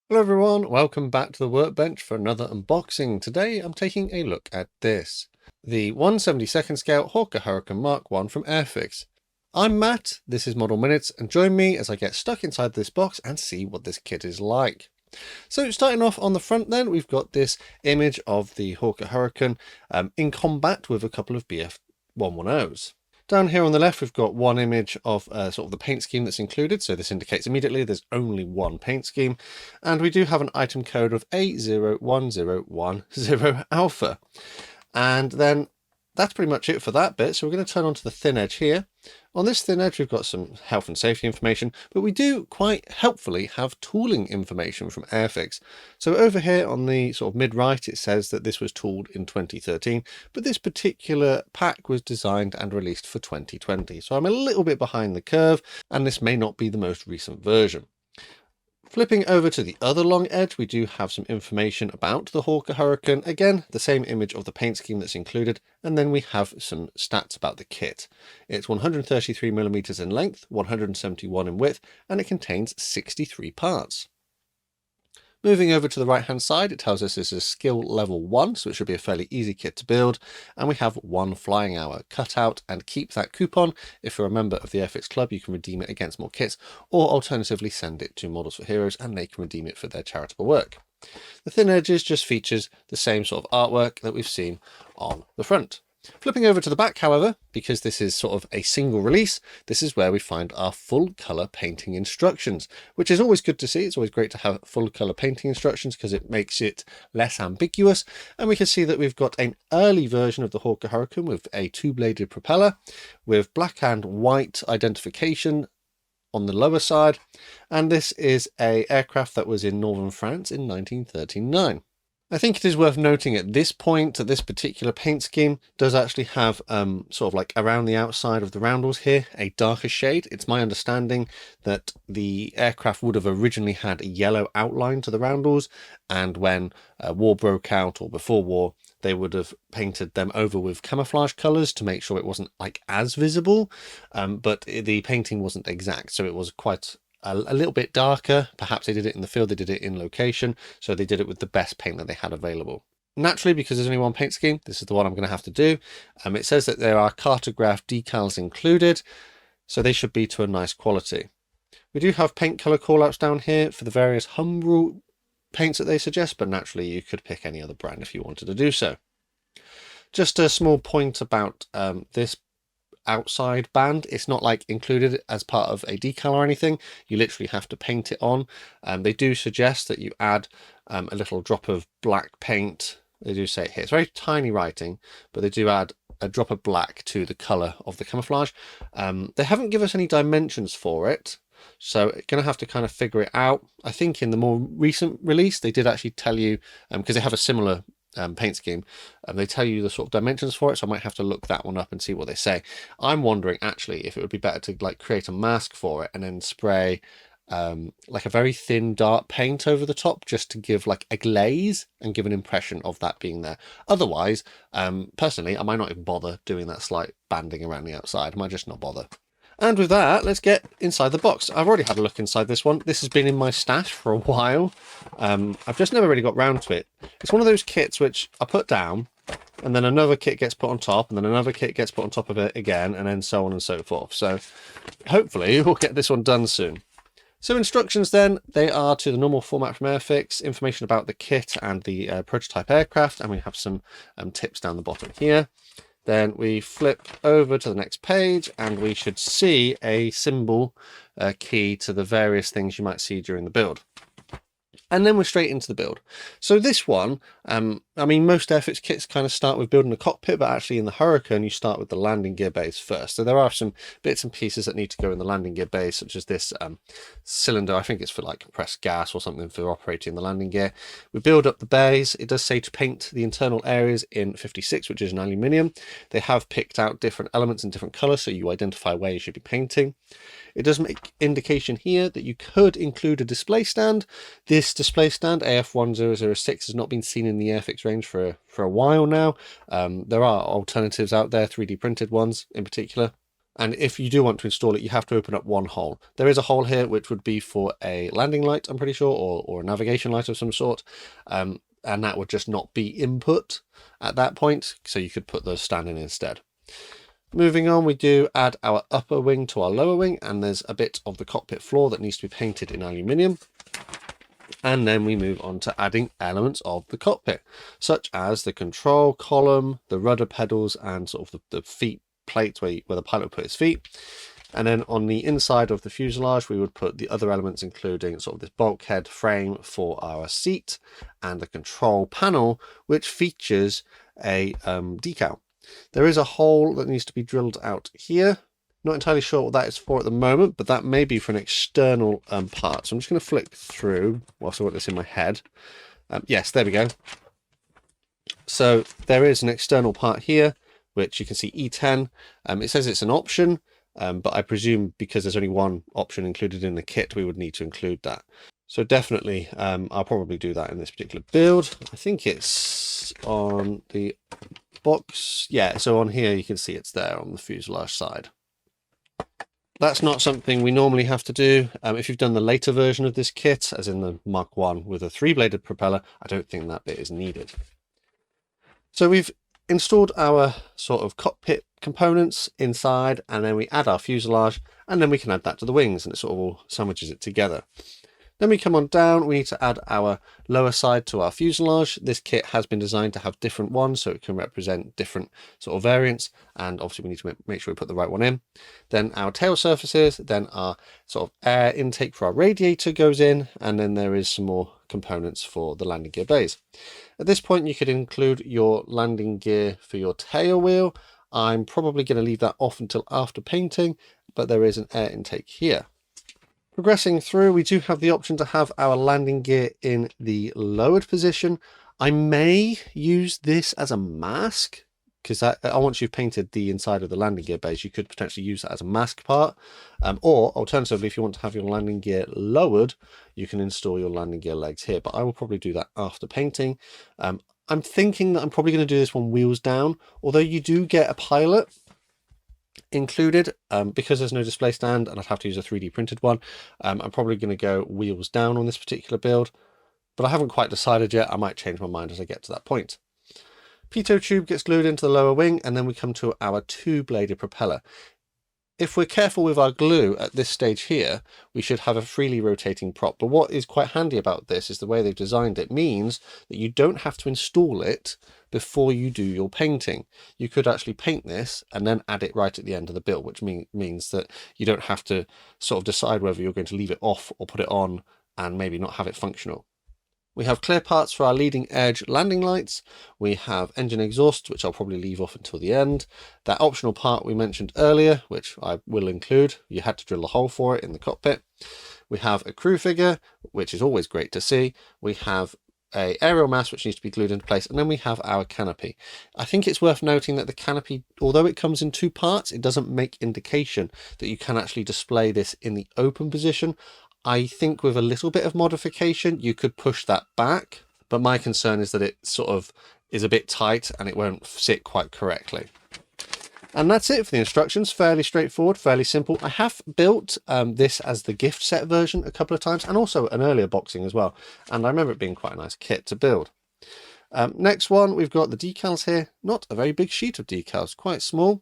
Hello everyone, welcome back to the workbench for another unboxing. Today I'm taking a look at this, the 1/72 scale Hawker Hurricane Mk.1 from Airfix. I'm Matt, this is Model Minutes, and join me as I get stuck inside this box and see what this kit is like. So starting off on the front then, we've got this image of the Hawker Hurricane in combat with a couple of BF-110s. Down here on the left, we've got one image of sort of the paint scheme that's included. So this indicates immediately there's only one paint scheme. And we do have an item code of A01010 alpha. And then that's pretty much it for that bit. So we're going to turn on to the thin edge here. On this thin edge, we've got some health and safety information, but we do quite helpfully have tooling information from Airfix. So over here on the sort of mid-right, it says that this was tooled in 2013, but this particular pack was designed and released for 2020. So I'm a little bit behind the curve, and this may not be the most recent version. Flipping over to the other long edge, we do have some information about the Hawker Hurricane. Again, the same image of the paint scheme that's included, and then we have some stats about the kit. It's 133mm in length, 171 in width, and it contains 63 parts. Moving over to the right hand side, it tells us this is skill level 1, so it should be a fairly easy kit to build, and we have 1 flying hour. Cut out and keep that coupon. If you're a member of the Airfix Club, you can redeem it against more kits, or alternatively send it to Models for Heroes and they can redeem it for their charitable work. The thin edges just features the same sort of artwork that we've seen on the front. Flipping over to the back, however, because this is sort of a single release, this is where we find our full colour painting instructions, which is always good to see. It's always great to have full colour painting instructions because it makes it less ambiguous. And we can see that we've got an early version of the Hawker Hurricane with a 2-bladed propeller with black and white identification on the lower side. And this is an aircraft that was in northern France in 1939. I think it is worth noting at this point that this particular paint scheme does actually have sort of like around the outside of the roundels here a darker shade. It's my understanding that the aircraft would have originally had a yellow outline to the roundels, and when war broke out or before war, they would have painted them over with camouflage colours to make sure it wasn't like as visible, but the painting wasn't exact, so it was quite a little bit darker. Perhaps they did it in the field, they did it in location, so they did it with the best paint that they had available. Naturally, because there's only one paint scheme, this is the one I'm going to have to do. It says that there are cartograph decals included, so they should be to a nice quality. We do have paint colour callouts down here for the various home rule paints that they suggest, but naturally you could pick any other brand if you wanted to do so. Just a small point about this outside band. It's not like included as part of a decal or anything. You literally have to paint it on. They do suggest that you add a little drop of black paint. They do say it here. It's very tiny writing, but they do add a drop of black to the color of the camouflage. They haven't given us any dimensions for it, so going to have to kind of figure it out. I think in the more recent release they did actually tell you, because they have a similar paint scheme, they tell you the sort of dimensions for it, so I might have to look that one up and see what they say. I'm wondering actually if it would be better to like create a mask for it and then spray like a very thin dark paint over the top, just to give like a glaze and give an impression of that being there. Otherwise, personally, I might not even bother doing that slight banding around the outside. I might just not bother. And with that, let's get inside the box. I've already had a look inside this one. This has been in my stash for a while. I've just never really got round to it. It's one of those kits which I put down, and then another kit gets put on top, and then another kit gets put on top of it again, and then so on and so forth. So hopefully we'll get this one done soon. So instructions then, they are to the normal format from Airfix, information about the kit and the prototype aircraft, and we have some tips down the bottom here. Then we flip over to the next page and we should see a symbol key to the various things you might see during the build. And then we're straight into the build. So this one, I mean, most Airfix kits kind of start with building a cockpit, but actually in the Hurricane, you start with the landing gear base first. So there are some bits and pieces that need to go in the landing gear base, such as this cylinder. I think it's for like compressed gas or something for operating the landing gear. We build up the base. It does say to paint the internal areas in 56, which is an aluminium. They have picked out different elements in different colors, so you identify where you should be painting. It does make indication here that you could include a display stand. This display stand, AF1006, has not been seen in the Airfix range for a while now. There are alternatives out there, 3D printed ones in particular. And if you do want to install it, you have to open up one hole. There is a hole here, which would be for a landing light, I'm pretty sure, or a navigation light of some sort. And that would just not be input at that point. So you could put those standing instead. Moving on, we do add our upper wing to our lower wing, and there's a bit of the cockpit floor that needs to be painted in aluminium. And then we move on to adding elements of the cockpit, such as the control column, the rudder pedals, and sort of the feet plates where the pilot would put his feet. And then on the inside of the fuselage, we would put the other elements, including sort of this bulkhead frame for our seat and the control panel, which features a decal. There is a hole that needs to be drilled out here. Not entirely sure what that is for at the moment, but that may be for an external part. So I'm just going to flick through whilst I got this in my head. Yes, there we go. So there is an external part here, which you can see E10. It says it's an option, but I presume because there's only one option included in the kit, we would need to include that. So definitely, I'll probably do that in this particular build. I think it's on the box. Yeah, so on here you can see it's there on the fuselage side. That's not something we normally have to do. If you've done the later version of this kit, as in the Mk.1 with a 3-bladed propeller, I don't think that bit is needed. So we've installed our sort of cockpit components inside, and then we add our fuselage, and then we can add that to the wings, and it sort of all sandwiches it together. Then we come on down, we need to add our lower side to our fuselage. This kit has been designed to have different ones, so it can represent different sort of variants, and obviously we need to make sure we put the right one in. Then our tail surfaces, then our sort of air intake for our radiator goes in, and then there is some more components for the landing gear bays. At this point, you could include your landing gear for your tail wheel. I'm probably going to leave that off until after painting, but there is an air intake here. Progressing through, we do have the option to have our landing gear in the lowered position. I may use this as a mask, because once you've painted the inside of the landing gear base, you could potentially use that as a mask part. Or alternatively, if you want to have your landing gear lowered, you can install your landing gear legs here, but I will probably do that after painting. I'm thinking that I'm probably going to do this one wheels down, although you do get a pilot included, because there's no display stand and I'd have to use a 3D printed one. I'm probably going to go wheels down on this particular build, but I haven't quite decided yet. I might change my mind as I get to that point. Pitot tube gets glued into the lower wing, and then we come to our 2-bladed propeller. If we're careful with our glue at this stage here, we should have a freely rotating prop. But what is quite handy about this is the way they've designed it means that you don't have to install it before you do your painting. You could actually paint this and then add it right at the end of the build, which means that you don't have to sort of decide whether you're going to leave it off or put it on and maybe not have it functional. We have clear parts for our leading edge landing lights. We have engine exhaust, which I'll probably leave off until the end. That optional part we mentioned earlier, which I will include, you had to drill a hole for it in the cockpit. We have a crew figure, which is always great to see. We have a aerial mast, which needs to be glued into place, and then we have our canopy. I think it's worth noting that the canopy, although it comes in 2 parts, it doesn't make indication that you can actually display this in the open position. I think with a little bit of modification, you could push that back, but my concern is that it sort of is a bit tight and it won't sit quite correctly. And that's it for the instructions. Fairly straightforward, fairly simple. I have built this as the gift set version a couple of times, and also an earlier boxing as well. And I remember it being quite a nice kit to build. Next one, we've got the decals here. Not a very big sheet of decals, quite small.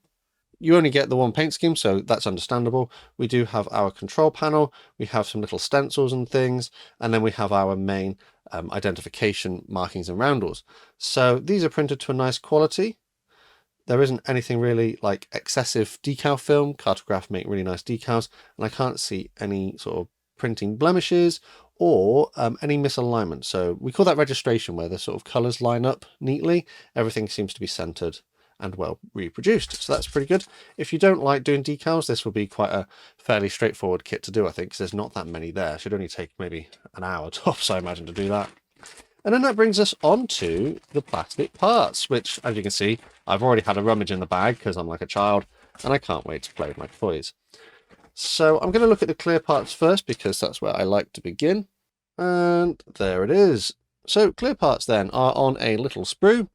You only get the one paint scheme, so that's understandable. We do have our control panel, we have some little stencils and things, and then we have our main identification markings and roundels. So these are printed to a nice quality. There isn't anything really like excessive decal film. Cartograph make really nice decals, and I can't see any sort of printing blemishes or any misalignment. So we call that registration, where the sort of colours line up neatly. Everything seems to be centered and well reproduced, so that's pretty good. If you don't like doing decals, this will be quite a fairly straightforward kit to do, I think, because there's not that many there. It should only take maybe an hour tops, I imagine, to do that. And then that brings us on to the plastic parts, which, as you can see, I've already had a rummage in the bag because I'm like a child and I can't wait to play with my toys. So I'm going to look at the clear parts first because that's where I like to begin. And there it is. So clear parts then are on a little sprue.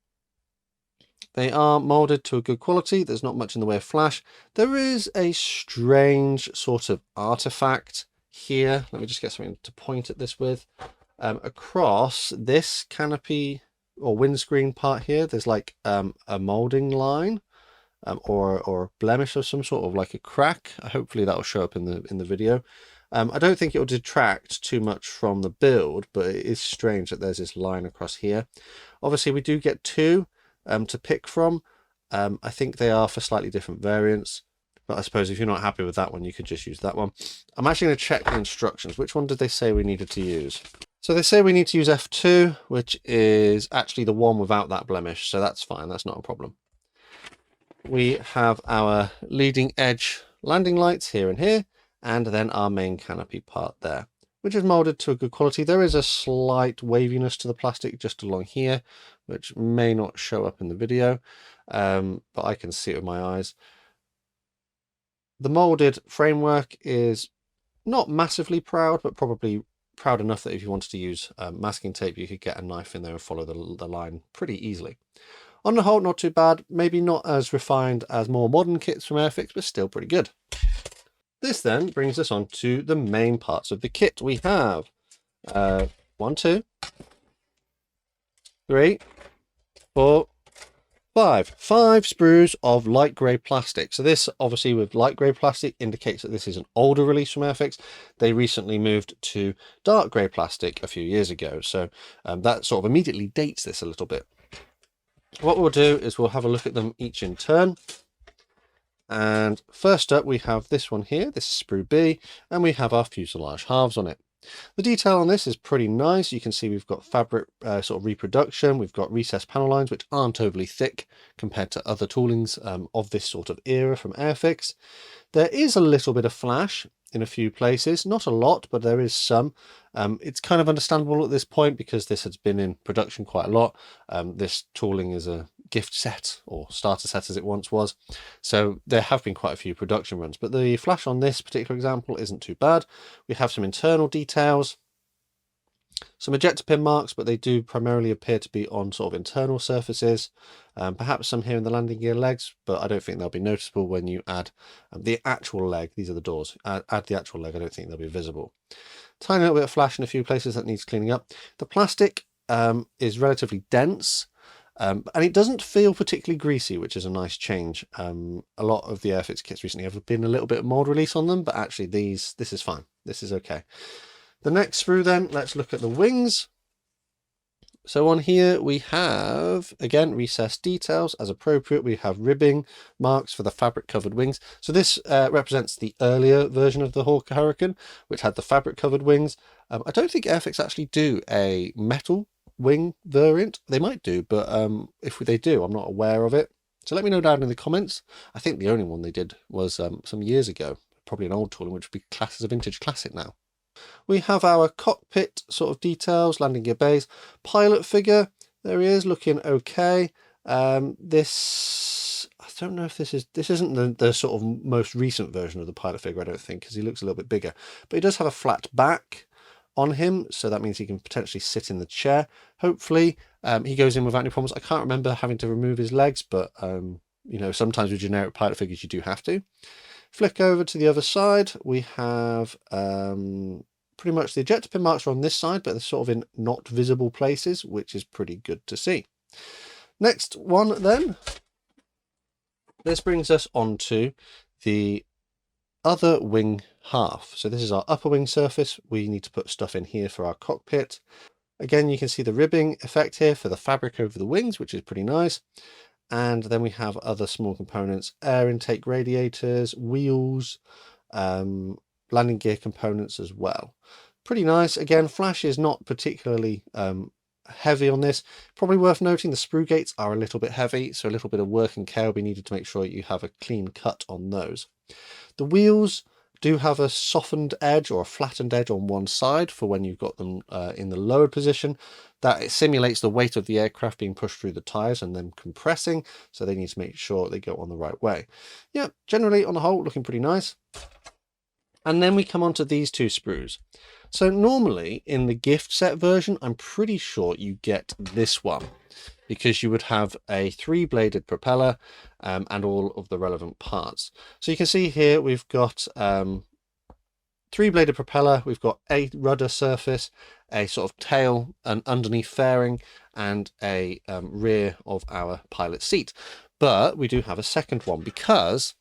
They are molded to a good quality. There's not much in the way of flash. There is a strange sort of artifact here. Let me just get something to point at this with. Across this canopy or windscreen part here, there's like a molding line or a blemish of some sort, of like a crack. Hopefully that will show up in the video. I don't think it will detract too much from the build, but it is strange that there's this line across here. Obviously we do get two to pick from. I think they are for slightly different variants, but I suppose if you're not happy with that one, you could just use that one. I'm actually going to check the instructions. Which one did they say we needed to use? So they say we need to use F2, which is actually the one without that blemish, so that's fine, that's not a problem. We have our leading edge landing lights here and here, and then our main canopy part there, which is molded to a good quality. There is a slight waviness to the plastic just along here, which may not show up in the video, but I can see it with my eyes. The molded framework is not massively proud, but probably proud enough that if you wanted to use masking tape, you could get a knife in there and follow the line pretty easily. On the whole, not too bad. Maybe not as refined as more modern kits from Airfix, but still pretty good. This then brings us on to the main parts of the kit. We have 1, 2, 3, 4, 5 sprues of light grey plastic. So this, obviously, with light grey plastic indicates that this is an older release from Airfix. They recently moved to dark grey plastic a few years ago, so that sort of immediately dates this a little bit. What we'll do is we'll have a look at them each in turn. And first up we have this one here. This is sprue B, and we have our fuselage halves on it. The detail on this is pretty nice. You can see we've got fabric sort of reproduction. We've got recessed panel lines, which aren't overly thick compared to other toolings of this sort of era from Airfix. There is a little bit of flash in a few places, not a lot, but there is some. It's kind of understandable at this point because this has been in production quite a lot. This tooling is a gift set, or starter set as it once was, so there have been quite a few production runs, but the flash on this particular example isn't too bad. We have some internal details, some ejector pin marks, but they do primarily appear to be on sort of internal surfaces. Perhaps some here in the landing gear legs, but I don't think they'll be noticeable when you add the actual leg. These are the doors. Add the actual leg, I don't think they'll be visible. Tiny little bit of flash in a few places that needs cleaning up. The plastic is relatively dense, and it doesn't feel particularly greasy, which is a nice change. A lot of the Airfix kits recently have been a little bit of mold release on them, but actually this is fine. This is okay. The next sprue then, let's look at the wings. So on here we have, again, recessed details as appropriate. We have ribbing marks for the fabric covered wings. So this represents the earlier version of the Hawker Hurricane, which had the fabric covered wings. I don't think Airfix actually do a metal wing variant. They might do, but if they do, I'm not aware of it. So let me know down in the comments. I think the only one they did was some years ago, probably an old tooling, which would be classed as a vintage classic now. We have our cockpit sort of details, landing gear bays, pilot figure. There he is, looking okay. This, I don't know if this isn't the sort of most recent version of the pilot figure, I don't think, because he looks a little bit bigger. But he does have a flat back on him, so that means he can potentially sit in the chair. Hopefully he goes in without any problems. I can't remember having to remove his legs, but you know, sometimes with generic pilot figures you do have to. Flick over to the other side. We have pretty much the ejector pin marks are on this side, but they're sort of in not visible places, which is pretty good to see. Next one then. This brings us on to the other wing half. So this is our upper wing surface. We need to put stuff in here for our cockpit. Again, you can see the ribbing effect here for the fabric over the wings, which is pretty nice. And then we have other small components, air intake radiators, wheels, landing gear components as well. Pretty nice. Again, flash is not particularly heavy on this. Probably worth noting the sprue gates are a little bit heavy, so a little bit of work and care will be needed to make sure you have a clean cut on those. The wheels do have a softened edge or a flattened edge on one side for when you've got them in the lowered position. That it simulates the weight of the aircraft being pushed through the tyres and then compressing, so they need to make sure they go on the right way. Yeah, generally on the whole looking pretty nice. And then we come on to these two sprues. So normally in the gift set version, I'm pretty sure you get this one. because you would have a 3-bladed propeller and all of the relevant parts. So you can see here we've got 3-bladed propeller, we've got a rudder surface, a sort of tail, an underneath fairing, and a rear of our pilot seat. But we do have a second one because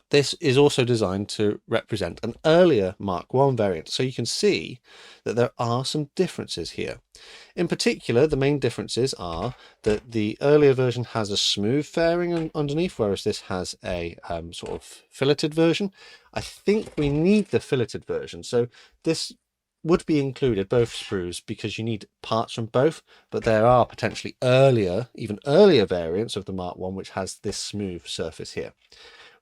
this is also designed to represent an earlier Mark 1 variant. So you can see that there are some differences here. In particular, the main differences are that the earlier version has a smooth fairing underneath, whereas this has a sort of filleted version. I think we need the filleted version. So this would be included, both sprues, because you need parts from both, but there are potentially earlier, even earlier variants of the Mark 1 which has this smooth surface here.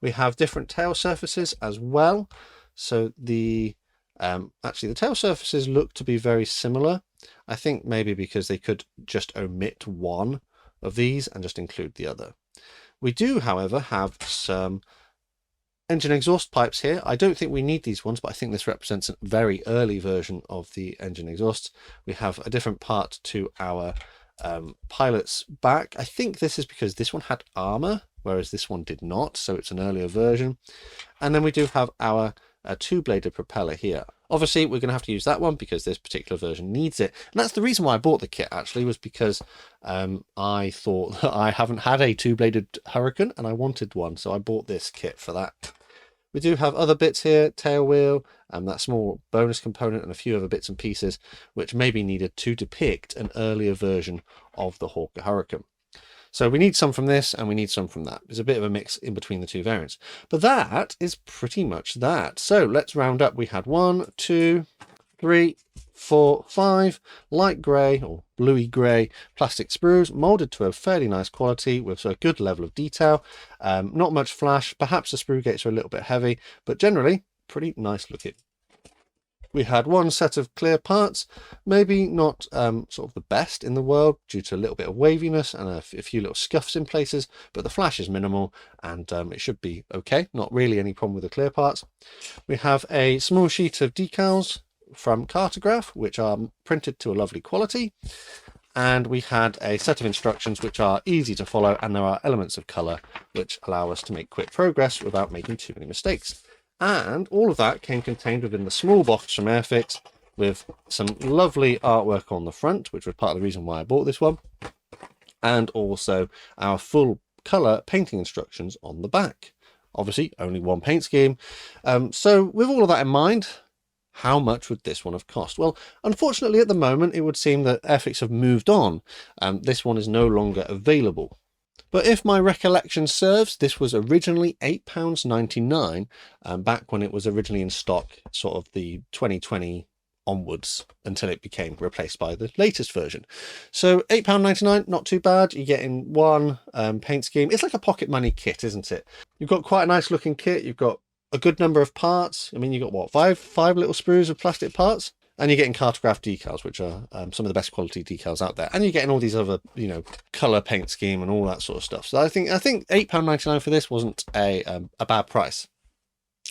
We have different tail surfaces as well. So the actually the tail surfaces look to be very similar. I think maybe because they could just omit one of these and just include the other. We do, however, have some engine exhaust pipes here. I don't think we need these ones, but I think this represents a very early version of the engine exhaust. We have a different part to our pilot's back. I think this is because this one had armor, whereas this one did not, so it's an earlier version. And then we do have our 2-bladed propeller here. Obviously, we're going to have to use that one because this particular version needs it. And that's the reason why I bought the kit, actually, was because I thought that I haven't had a 2-bladed Hurricane and I wanted one, so I bought this kit for that. We do have other bits here, tail wheel, that small bonus component, and a few other bits and pieces which may be needed to depict an earlier version of the Hawker Hurricane. So we need some from this and we need some from that. There's a bit of a mix in between the two variants. But that is pretty much that. So let's round up. We had 1, 2, 3, 4, 5 light grey or bluey grey plastic sprues molded to a fairly nice quality with a good level of detail. Not much flash. Perhaps the sprue gates are a little bit heavy, but generally pretty nice looking. We had one set of clear parts, maybe not sort of the best in the world due to a little bit of waviness and a few little scuffs in places, but the flash is minimal and it should be okay. Not really any problem with the clear parts. We have a small sheet of decals from Cartograph, which are printed to a lovely quality. And we had a set of instructions which are easy to follow, and there are elements of colour which allow us to make quick progress without making too many mistakes. And all of that came contained within the small box from Airfix with some lovely artwork on the front, which was part of the reason why I bought this one, and also our full colour painting instructions on the back. Obviously, only one paint scheme. So with all of that in mind, how much would this one have cost? Well, unfortunately, at the moment, it would seem that Airfix have moved on. This one is no longer available. But if my recollection serves, this was originally £8.99 back when it was originally in stock, sort of the 2020 onwards, until it became replaced by the latest version. So £8.99, not too bad. You get in one paint scheme. It's like a pocket money kit, isn't it? You've got quite a nice looking kit. You've got a good number of parts. I mean, you've got what, five little sprues of plastic parts? And you're getting Cartograph decals, which are some of the best quality decals out there. And you're getting all these other, colour paint scheme and all that sort of stuff. So I think £8.99 for this wasn't a bad price.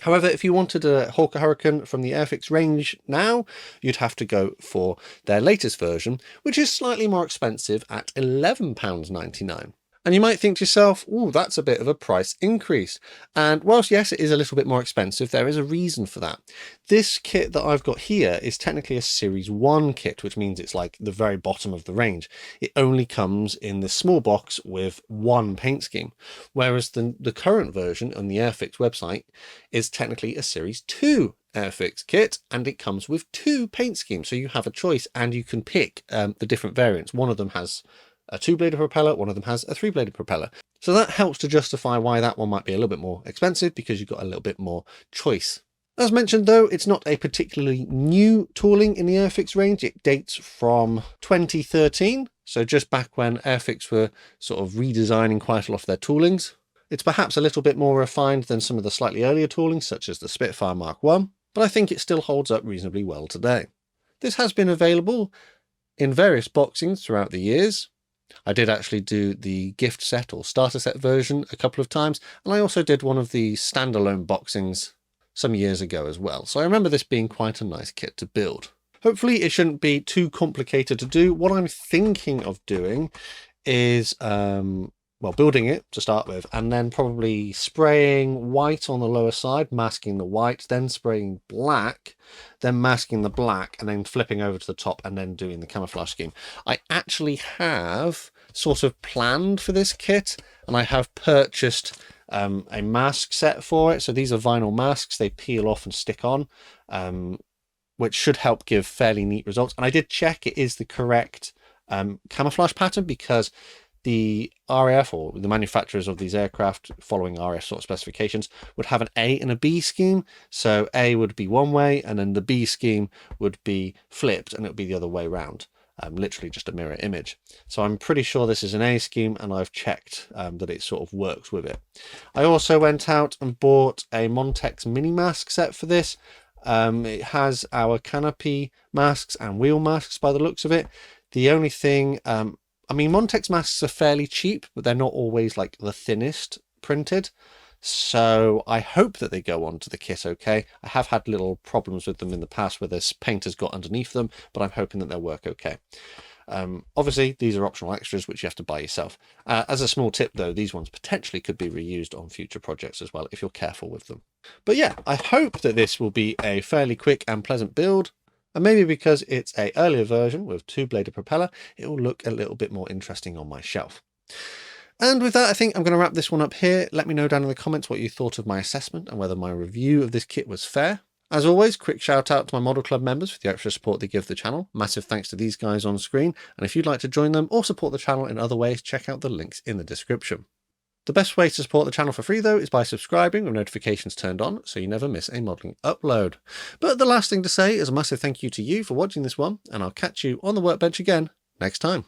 However, if you wanted a Hawker Hurricane from the Airfix range now, you'd have to go for their latest version, which is slightly more expensive at £11.99. And you might think to yourself, oh, that's a bit of a price increase. And whilst, yes, it is a little bit more expensive, there is a reason for that. This kit that I've got here is technically a Series 1 kit, which means it's like the very bottom of the range. It only comes in this small box with one paint scheme, whereas the current version on the Airfix website is technically a Series 2 Airfix kit, and it comes with 2 paint schemes. So you have a choice and you can pick the different variants. One of them has a 2-bladed propeller, one of them has a 3-bladed propeller. So that helps to justify why that one might be a little bit more expensive, because you've got a little bit more choice. As mentioned though, it's not a particularly new tooling in the Airfix range. It dates from 2013, so just back when Airfix were sort of redesigning quite a lot of their toolings. It's perhaps a little bit more refined than some of the slightly earlier toolings, such as the Spitfire Mark 1, but I think it still holds up reasonably well today. This has been available in various boxings throughout the years. I did actually do the gift set or starter set version a couple of times, and I also did one of the standalone boxings some years ago as well. So I remember this being quite a nice kit to build. Hopefully it shouldn't be too complicated to do. What I'm thinking of doing is well, building it to start with, and then probably spraying white on the lower side, masking the white, then spraying black, then masking the black, and then flipping over to the top and then doing the camouflage scheme. I actually have sort of planned for this kit, and I have purchased a mask set for it. So these are vinyl masks, they peel off and stick on, which should help give fairly neat results. And I did check it is the correct camouflage pattern, because the RAF, or the manufacturers of these aircraft, following RAF sort of specifications, would have an A and a B scheme. So A would be one way, and then the B scheme would be flipped, and it would be the other way around. Literally just a mirror image. So I'm pretty sure this is an A scheme, and I've checked that it sort of works with it. I also went out and bought a Montex mini mask set for this. It has our canopy masks and wheel masks by the looks of it. The only thing, I mean, Montex masks are fairly cheap, but they're not always like the thinnest printed. So I hope that they go onto the kit okay. I have had little problems with them in the past where this paint has got underneath them, but I'm hoping that they'll work okay. Obviously, these are optional extras which you have to buy yourself. As a small tip, though, these ones potentially could be reused on future projects as well if you're careful with them. But yeah, I hope that this will be a fairly quick and pleasant build. And maybe because it's an earlier version with two-bladed propeller, it will look a little bit more interesting on my shelf. And with that, I think I'm going to wrap this one up here. Let me know down in the comments what you thought of my assessment and whether my review of this kit was fair. As always, quick shout out to my Model Club members for the extra support they give the channel. Massive thanks to these guys on screen. And if you'd like to join them or support the channel in other ways, check out the links in the description. The best way to support the channel for free, though, is by subscribing with notifications turned on so you never miss a modelling upload. But the last thing to say is a massive thank you to you for watching this one, and I'll catch you on the workbench again next time.